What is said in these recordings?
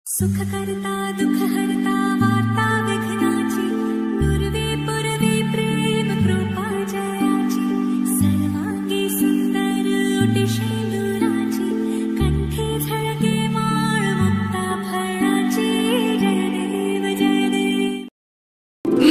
सुख करता दुख हरता वार्ता विघ्नाची नुरवी पुरवी प्रेम कृपा जयाची सर्वांगी सुंदर उटी शेंदुराची कंठी झळके माळ मुक्ता फळाची जय देव जय देव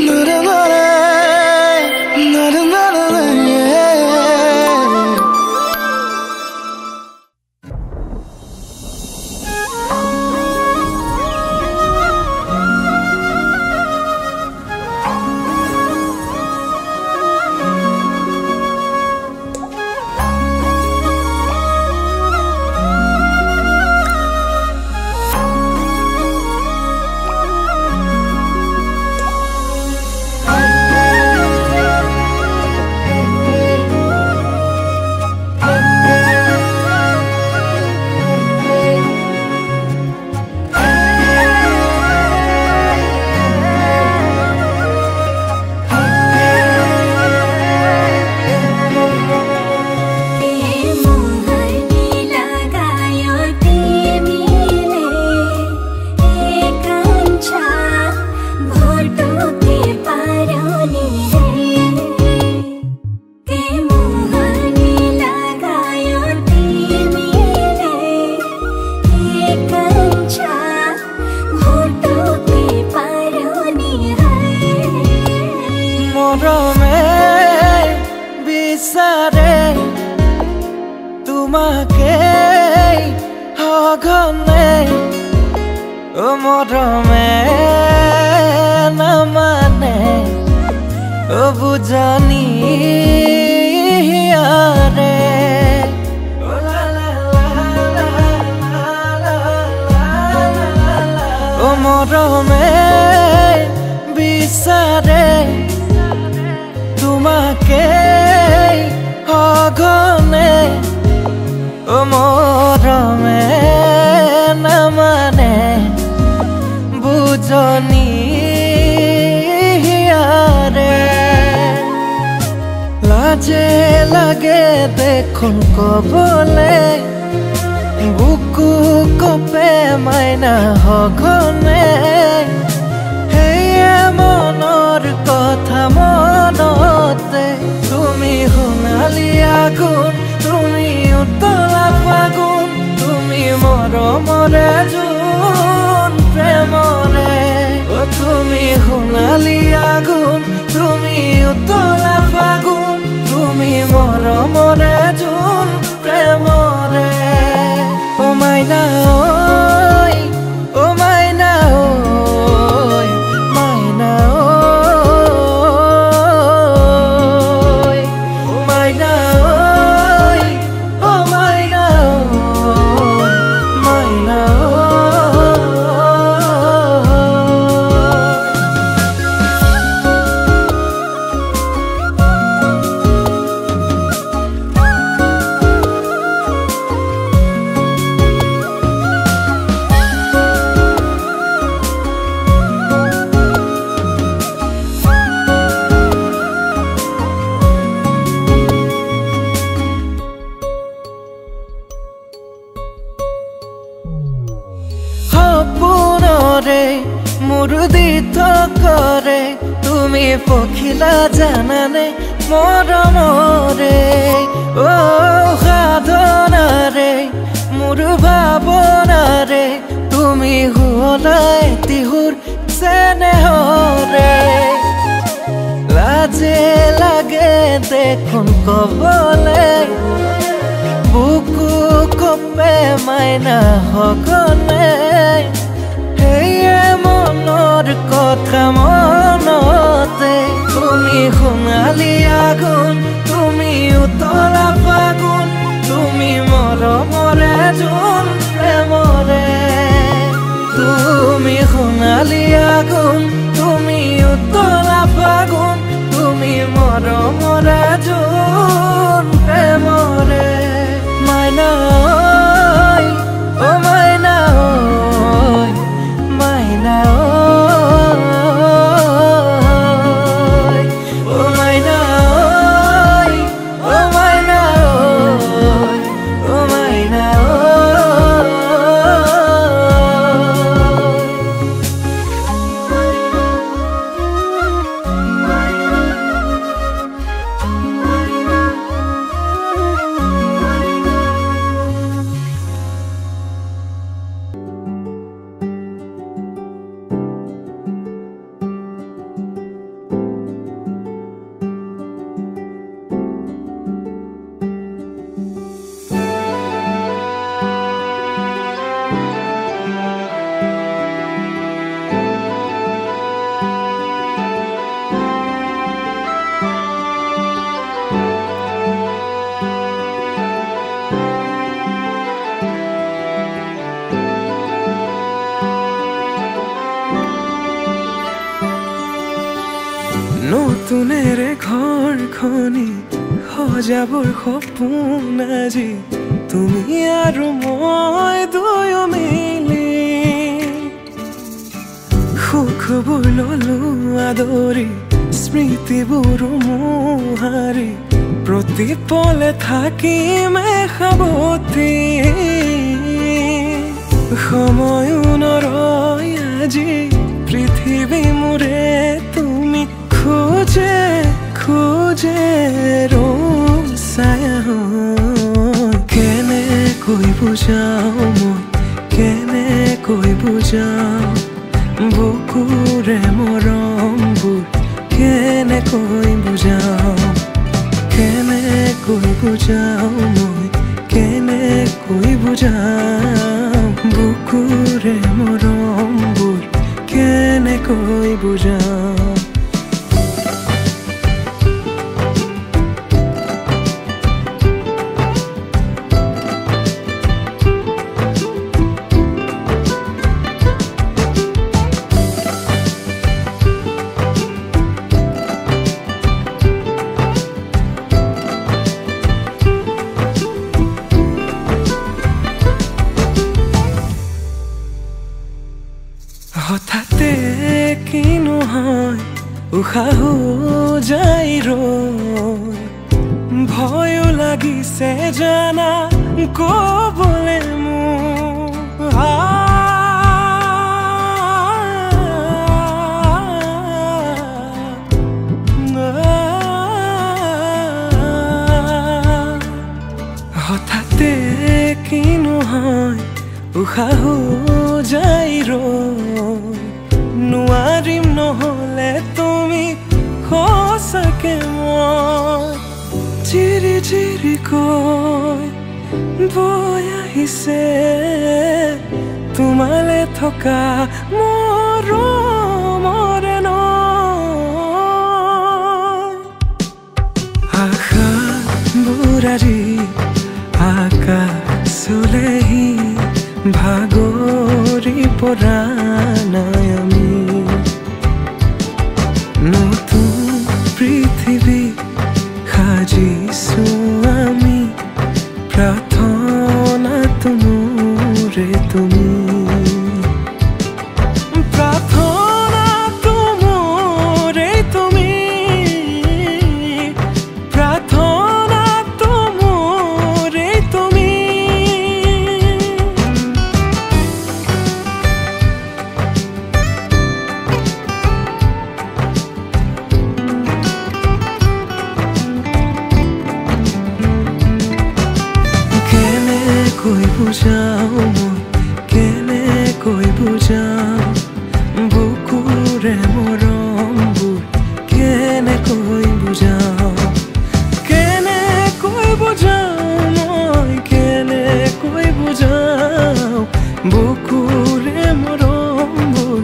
নতুনেৰে ঘৰখনি সজাবৰ সপোন আজি তুমি আৰু মই দুয়ো মিলি সুখবোৰ ললো আদৰি স্মৃতিবোৰ মোহাৰি প্ৰতি পলে থাকিমে সাৱতি সময়ো নৰয় আজি পৃথিৱী মোৰে তুমি খোজে খোজে ৰচায়া কেনেকৈ বুজাও মই কেনেকৈ বুজাও বুকুৰে মৰমবোৰ কেনেকৈ বুজাও কেনেকৈ বুজাও মই কেনেকৈ বুজাও বুকুৰে মৰমবোৰ কেনেকৈ বুজাও হঠাতে কিনো হয় উশাহো যাই ৰৈ ভয়ো লাগিছে জানা কবলে মোৰ হঠাতে কিনো হয় উশাহো যাই ৰৈ নোৱাৰিম নহলে তুমি সঁচাকে মই চিৰি চিৰিকৈ বৈ আহিছে তোমালে থকা মৰমৰে নৈ আশাবোৰ আজি আকাশলেহি ভাগৰি পৰা নাই আমি নতুন পৃথিৱী সাজিছো আমি প্ৰাৰ্থনাটো মোৰে তুমি প্ৰাৰ্থনাটো মোৰে তুমি প্ৰাৰ্থনাটো মোৰে তুমি কেনেকৈ বুজাও মই কেনেকৈ বুজাও বুকুৰে মৰমবোৰ কেনেকৈ বুজাও কেনেকৈ বুজাও মই কেনেকৈ বুজাও বুকুৰে মৰমবোৰ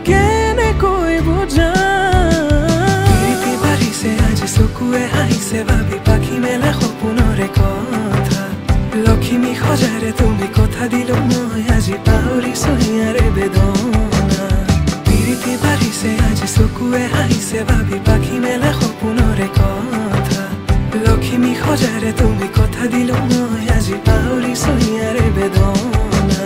কেনেকৈ বুজাও প্ৰীতি বাঢ়িছে আজি চকুৱে হাঁহিছে ভাবি পাখি মেলা সপোনৰে কথা লক্ষ্মী সজাৰে তুমি কথা দিলো মই আজি পাহৰিছো হিয়াৰে বেদনা প্ৰীতি বাঢ়িছে আজি চকুৱে হাঁহিছে ভাবি পাখি মেলা সপোনৰে কথা লক্ষ্মী সজাৰে তুমি কথা দিলো মই আজি পাহৰিছো হিয়াৰে বেদনা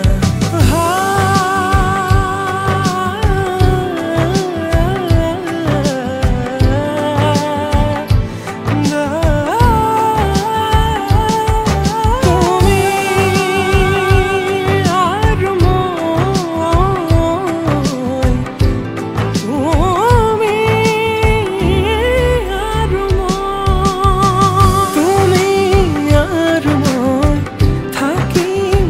থাকিম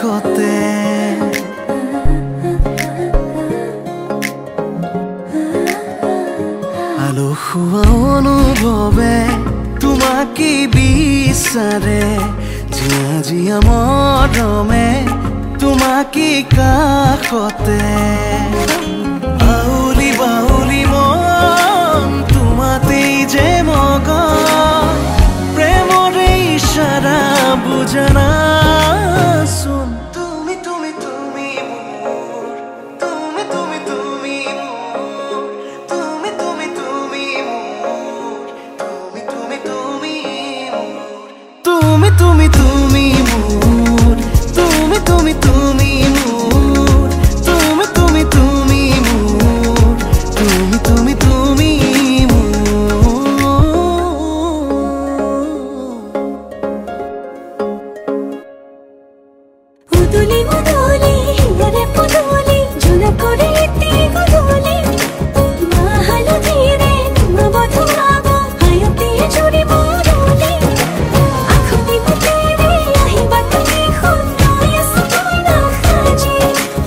কাষতে আলসুৱা অনুভৱে তোমাকে বিচাৰে জিয়া জিয়া মৰমে তোমাকে কাষতে বাউলি বাউলি মন তোমাতেই যে মগন প্ৰেমৰে ইশাৰা বুজনাচোন তুমি তুমি তুমি মোৰ তুমি তুমি তুমি মোৰ তুমি তুমি তুমি মোৰ তুমি তুমি তুমি মোৰ তুমি তুমি তুমি মোৰ তুমি তুমি তুমি মোৰ তুমি তুমি তুমি মোৰ তুমি তুমি তুমি উদুলি উদুলি হিয়ারে পুদুলি ঝুনা করে ইতি গুদুলি মাহালো ধীরে তোমা বধুরাব হায়তে জুড়ি মরুলি আখুনি মুতেরে আহিবা তুমি খুন্নয় সতয়না খাজি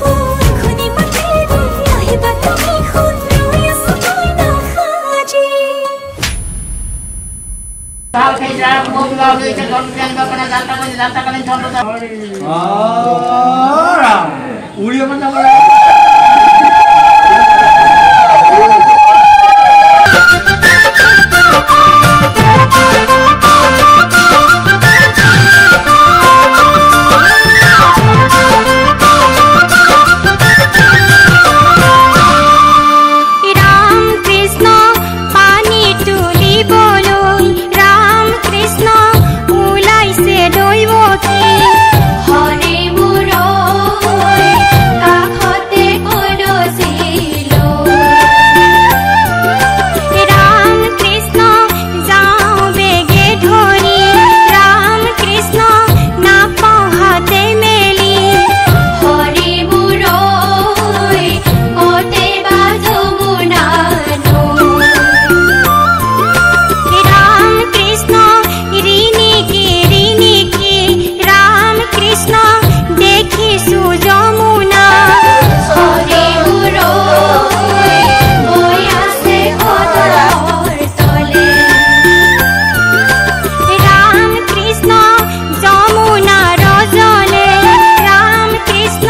ও আখুনি মুতেরে আহিবা তুমি খুন্নয় সতয়না খাজি Oke, jangan ngobrol lagi, jangan ngobrol karena jangan kalian contoh. Orang, uli apa namanya? হরে মুরই কাখতে করছিল রাম কৃষ্ণ যাও বেগে ধরি রাম কৃষ্ণ না পাহাতে মেলি হরে মুরই কোটে বাজো মুনানো রাম কৃষ্ণ রিনিকি রাম কৃষ্ণ দেখিছু যমুনা হরে মুরই বৈ আছে কদমৰ তলে রাম কৃষ্ণ যমুনার জলে রাম কৃষ্ণ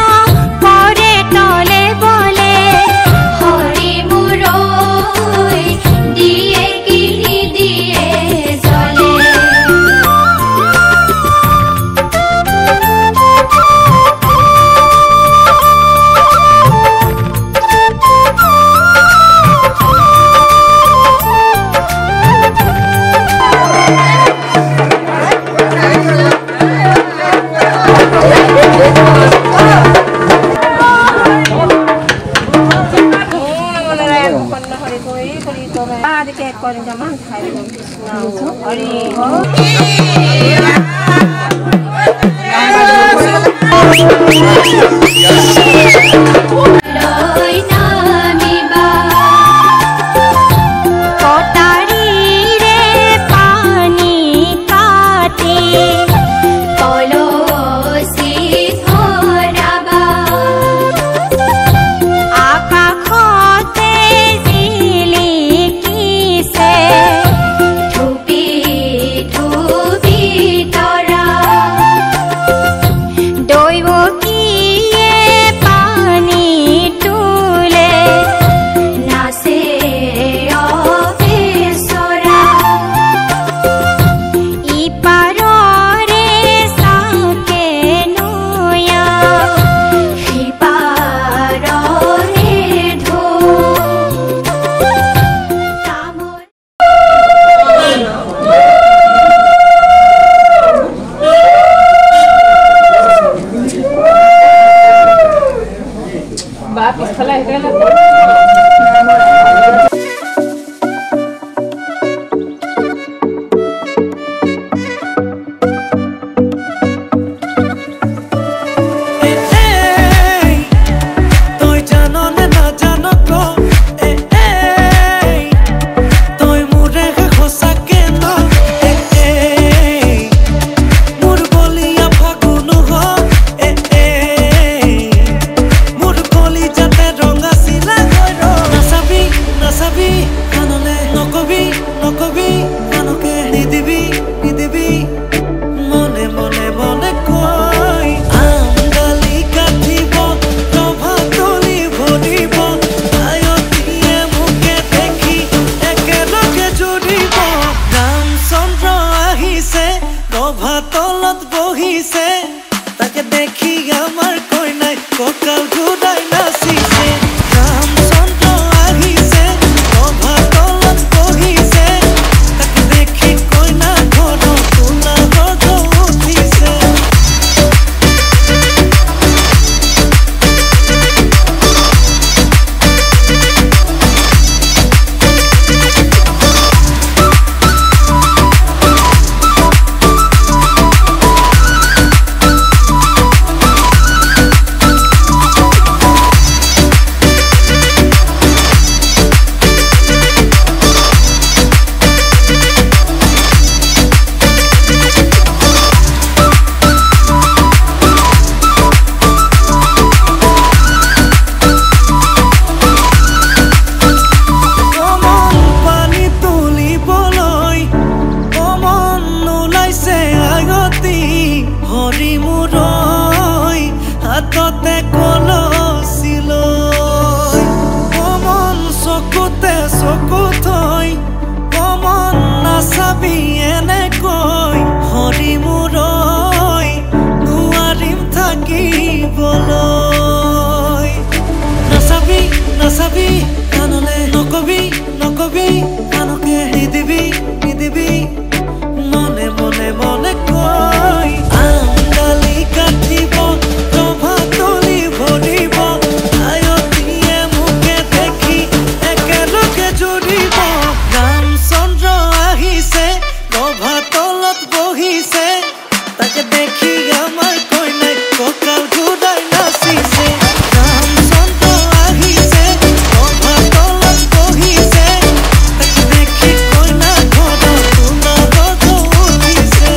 পরে তলে বলে হরে মুরই দিয়ে কিনি দিয়ে জলে লই নামিবা কটারিরে পানি কাটি কলসি ধরাবা আকাশতে জিলিকিছে ধুপি ধুপি তৰা দৈৱকীয়ে পানী তুলে নাচে অবেচৰা ইপাৰৰে চাকে নয়া সিপাৰৰে ঢৌ তামৰ তই জানো নে নাজানো ক তই মোৰে সঁচাকে ন মোৰ বলিয়া ফাগুন হ আগতে কলছিলৈ মন চকুতে চকু থৈ মন নাচাবি এনেকৈ হৰি মূৰৈ নোৱাৰিম থাকিবলৈ নাচাবি নাচাবি কাণলে নকবি নকবি কাণকে নিদিবি নিদিবি মনে মনে মনে কৈ আঙালি কাটিব ৰভাতলি ভৰিব আয়তিয়ে মুখে দেখি একেলগে জুৰিব ৰামচন্দ্ৰ আহিছে ৰভাতলত বহিছে তাকে দেখি আমাৰ কইনাই কঁকাল ঘূৰাই নাচিছে ৰামচন্দ্ৰ আহিছে ৰভাতলত বহিছে তাকে দেখি কইনা ঘৰত সোণাগত উঠিছে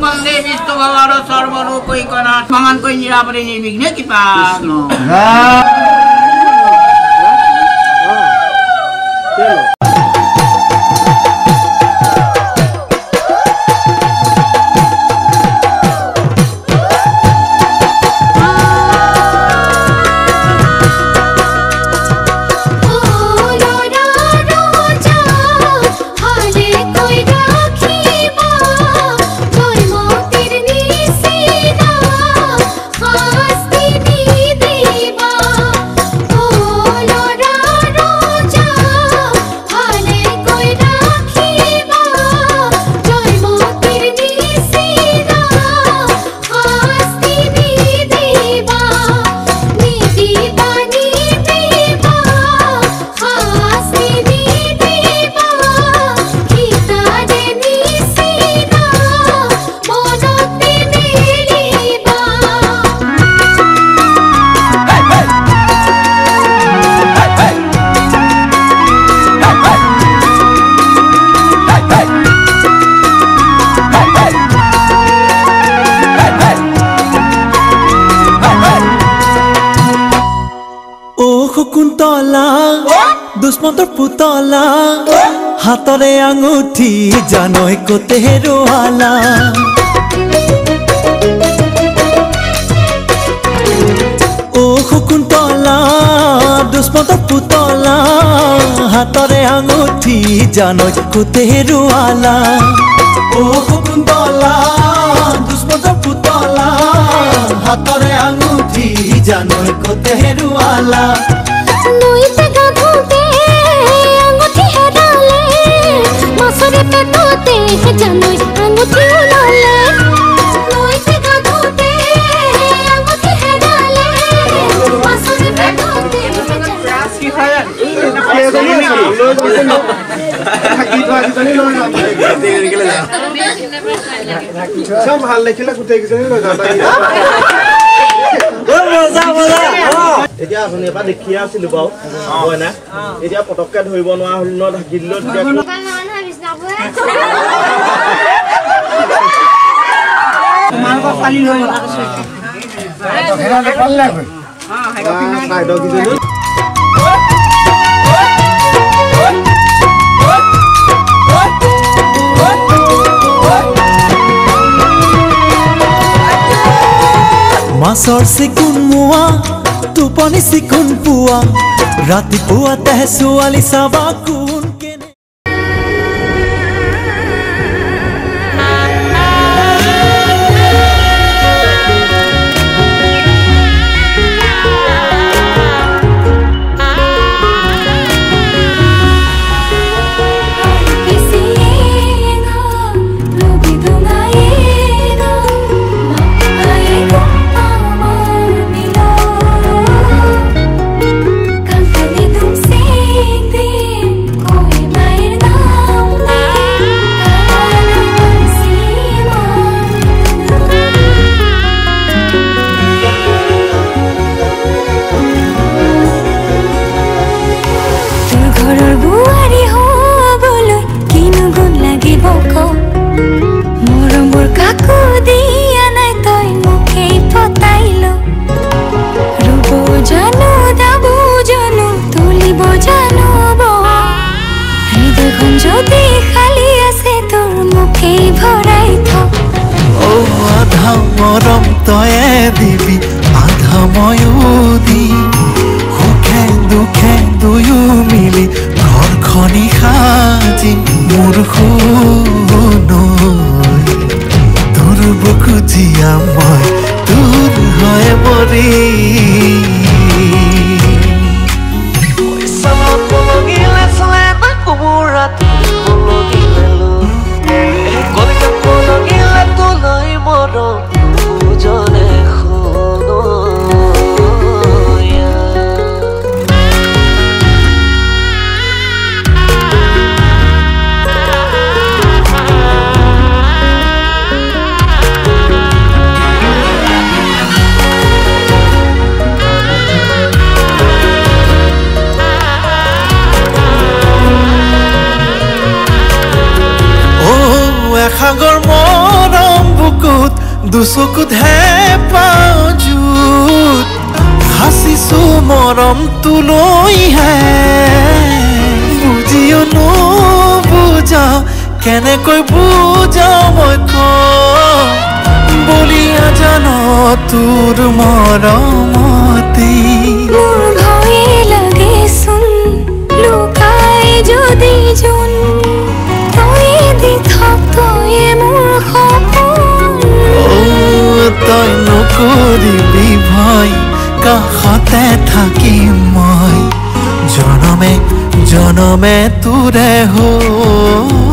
বন্দে বিষ্ণু ভগবান সৰ্বলোকৈকনাথ মহানকৈ নিৰাপদে নিৰ্বিঘ্নে কৃপা শকুন্তলা দুষ্মন্তৰ পুতলা হাতৰে আঙুঠি জানৈ কতে হেৰুৱালা ও শকুন্তলা দুষ্মন্তৰ পুতলা হাতৰে আঙুঠি জানৈ কতে হেৰুৱালা ও শকুন্তলা দুষ্মন্তৰ পুতলা হাতৰে আঙুঠি জানৈ কতে হেৰুৱালা নৈতে গাধোতে আঙুঠি হেৰালে মাছৰে পেটতে জানৈ আঙুঠি ওলালে নৈতে গাধোতে আঙুঠি হেৰালে মাছৰে পেটতে সব ভাল দেখিলে গোটেই কিজনী লৈ যাওঁ এতিয়া আপুনি এবাৰ দেখিয়ে আছিলো বাৰু হয় না এতিয়া পটককে ধৰিব নোৱাৰা হল ন ঢাকি দিলো মাছৰ চিকুণ মোৱা টোপনি চিকুণ পুৱা ৰাতিপুৱা তেহে ছোৱালী চাবা কোন কেনে Canto de dulce মন যদি খালি আছে তোৰ মুখে ভৰাই থ ও আধা মৰম তয়ে দিবি আধা ময়ো দি সুখে দুখে দুয়ো মিলি ঘৰখনি সাজিম মোৰ সোণৈ তোৰ বুকু জীয়া মই তোৰ হয় মৰি সাগৰ মৰম বুকুত দুচকুত হে পাওঁ জুত সাঁচিছো মৰম তোলৈ হে বুজিও নুবুজাও কেনেকৈ বুজাও মই বলিয়া জান তোৰ মৰমতি মোৰ ভয়ে লাগেচোন লুকাই যদি যোন তয়ে দি থাক তয়ে মোৰ সপোন তই নকৰিবি ভয় কাষতে থাকিম মই জনমে জনমে তোৰে হৈ